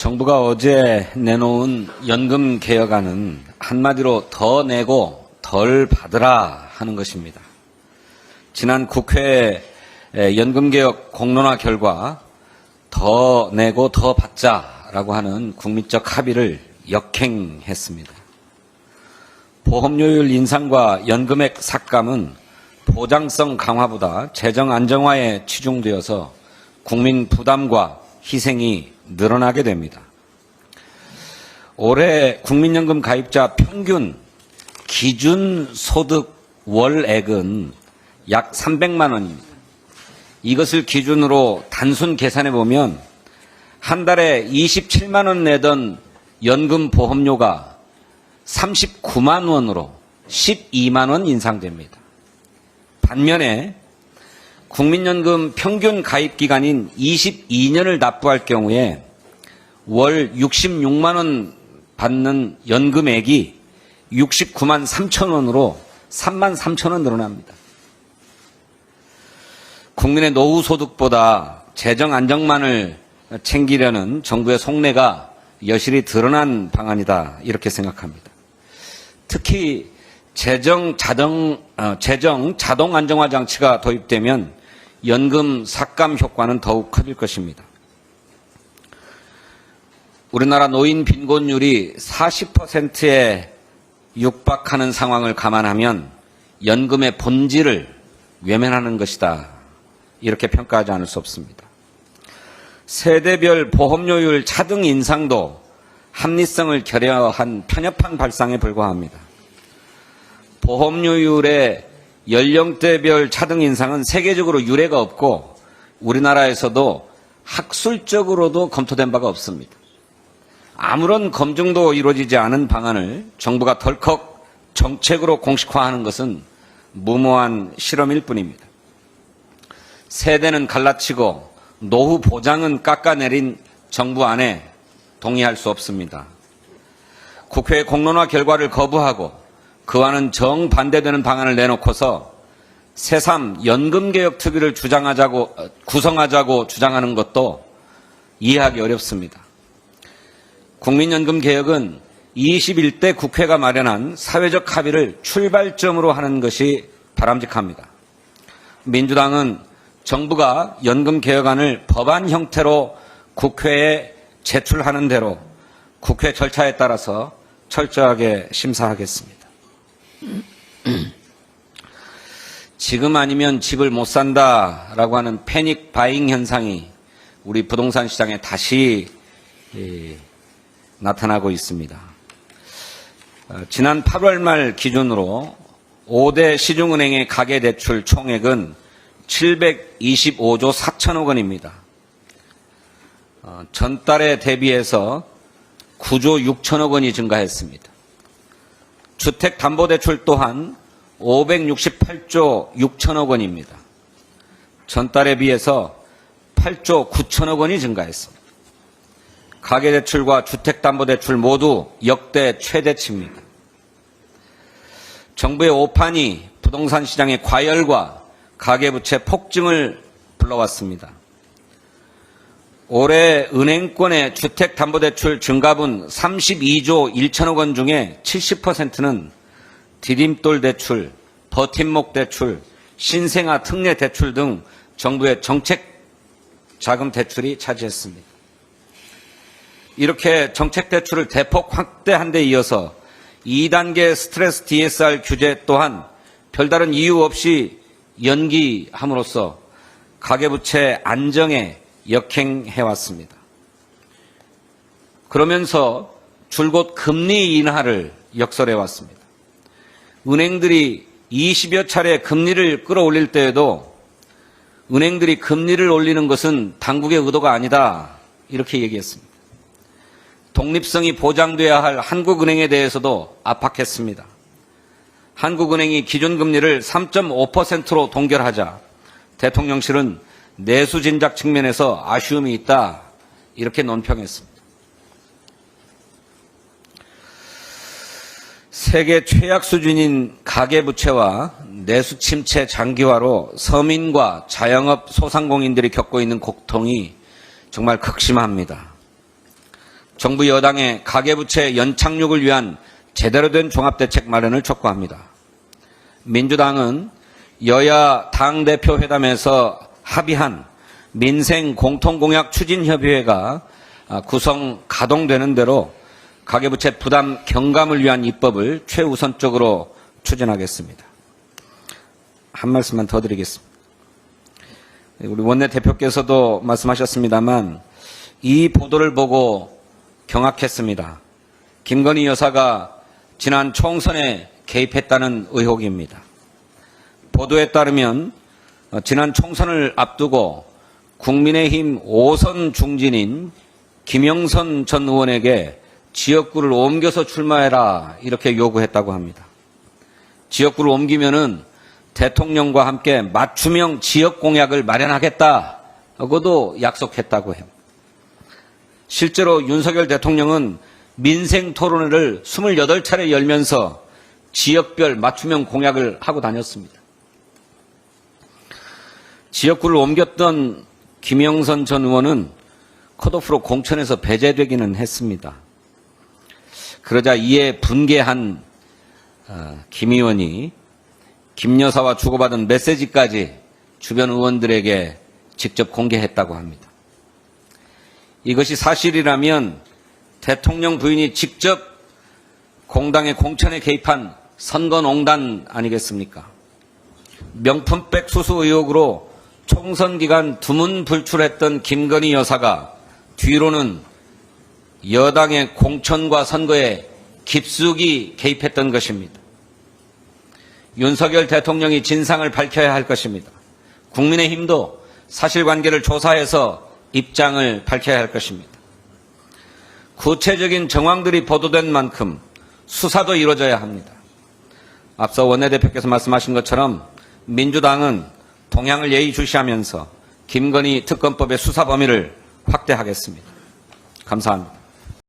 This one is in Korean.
정부가 어제 내놓은 연금 개혁안은 한마디로 더 내고 덜 받으라 하는 것입니다. 지난 국회 연금 개혁 공론화 결과 더 내고 더 받자라고 하는 국민적 합의를 역행했습니다. 보험료율 인상과 연금액 삭감은 보장성 강화보다 재정 안정화에 치중되어서 국민 부담과 희생이 늘어나게 됩니다. 올해 국민연금 가입자 평균 기준 소득 월액은 약 300만 원입니다. 이것을 기준으로 단순 계산해 보면 한 달에 27만 원 내던 연금 보험료가 39만 원으로 12만 원 인상됩니다. 반면에 국민연금 평균 가입 기간인 22년을 납부할 경우에 월 66만 원 받는 연금액이 69만 3천 원으로 3만 3천 원 늘어납니다. 국민의 노후 소득보다 재정 안정만을 챙기려는 정부의 속내가 여실히 드러난 방안이다 이렇게 생각합니다. 특히 재정 자동 안정화 장치가 도입되면 연금 삭감 효과는 더욱 커질 것입니다. 우리나라 노인 빈곤율이 40%에 육박하는 상황을 감안하면 연금의 본질을 외면하는 것이다. 이렇게 평가하지 않을 수 없습니다. 세대별 보험료율 차등 인상도 합리성을 결여한 편협한 발상에 불과합니다. 보험료율의 연령대별 차등 인상은 세계적으로 유례가 없고 우리나라에서도 학술적으로도 검토된 바가 없습니다. 아무런 검증도 이루어지지 않은 방안을 정부가 덜컥 정책으로 공식화하는 것은 무모한 실험일 뿐입니다. 세대는 갈라치고 노후 보장은 깎아내린 정부 안에 동의할 수 없습니다. 국회 공론화 결과를 거부하고 그와는 정반대되는 방안을 내놓고서 새삼 연금개혁특위를 구성하자고 주장하는 것도 이해하기 어렵습니다. 국민연금개혁은 21대 국회가 마련한 사회적 합의를 출발점으로 하는 것이 바람직합니다. 민주당은 정부가 연금개혁안을 법안 형태로 국회에 제출하는 대로 국회 절차에 따라서 철저하게 심사하겠습니다. 지금 아니면 집을 못 산다라고 하는 패닉 바잉 현상이 우리 부동산 시장에 다시 나타나고 있습니다. 지난 8월 말 기준으로 5대 시중은행의 가계대출 총액은 725조 4천억 원입니다. 전달에 대비해서 9조 6천억 원이 증가했습니다. 주택담보대출 또한 568조 6천억 원입니다. 전달에 비해서 8조 9천억 원이 증가했습니다. 가계대출과 주택담보대출 모두 역대 최대치입니다. 정부의 오판이 부동산 시장의 과열과 가계부채 폭증을 불러왔습니다. 올해 은행권의 주택담보대출 증가분 32조 1천억 원 중에 70%는 디딤돌 대출, 버팀목 대출, 신생아 특례 대출 등 정부의 정책 자금 대출이 차지했습니다. 이렇게 정책 대출을 대폭 확대한 데 이어서 2단계 스트레스 DSR 규제 또한 별다른 이유 없이 연기함으로써 가계부채 안정에 역행해왔습니다. 그러면서 줄곧 금리 인하를 역설해왔습니다. 은행들이 20여 차례 금리를 끌어올릴 때에도 은행들이 금리를 올리는 것은 당국의 의도가 아니다 이렇게 얘기했습니다. 독립성이 보장돼야 할 한국은행에 대해서도 압박했습니다. 한국은행이 기준금리를 3.5%로 동결하자 대통령실은 내수 진작 측면에서 아쉬움이 있다 이렇게 논평했습니다. 세계 최악 수준인 가계부채와 내수 침체 장기화로 서민과 자영업 소상공인들이 겪고 있는 고통이 정말 극심합니다. 정부 여당의 가계부채 연착륙을 위한 제대로 된 종합대책 마련을 촉구합니다. 민주당은 여야 당대표 회담에서 합의한 민생 공통공약 추진협의회가 구성 가동되는 대로 가계부채 부담 경감을 위한 입법을 최우선적으로 추진하겠습니다. 한 말씀만 더 드리겠습니다. 우리 원내대표께서도 말씀하셨습니다만 이 보도를 보고 경악했습니다. 김건희 여사가 지난 총선에 개입했다는 의혹입니다. 보도에 따르면 지난 총선을 앞두고 국민의힘 5선 중진인 김영선 전 의원에게 지역구를 옮겨서 출마해라 이렇게 요구했다고 합니다. 지역구를 옮기면은 대통령과 함께 맞춤형 지역 공약을 마련하겠다고도 약속했다고 해요. 실제로 윤석열 대통령은 민생 토론회를 28차례 열면서 지역별 맞춤형 공약을 하고 다녔습니다. 지역구를 옮겼던 김영선 전 의원은 컷오프로 공천에서 배제되기는 했습니다. 그러자 이에 분개한 김 의원이 김 여사와 주고받은 메시지까지 주변 의원들에게 직접 공개했다고 합니다. 이것이 사실이라면 대통령 부인이 직접 공당의 공천에 개입한 선거농단 아니겠습니까? 명품백 수수 의혹으로 총선 기간 두문불출했던 김건희 여사가 뒤로는 여당의 공천과 선거에 깊숙이 개입했던 것입니다. 윤석열 대통령이 진상을 밝혀야 할 것입니다. 국민의힘도 사실관계를 조사해서 입장을 밝혀야 할 것입니다. 구체적인 정황들이 보도된 만큼 수사도 이루어져야 합니다. 앞서 원내대표께서 말씀하신 것처럼 민주당은 동향을 예의주시하면서 김건희 특검법의 수사 범위를 확대하겠습니다. 감사합니다.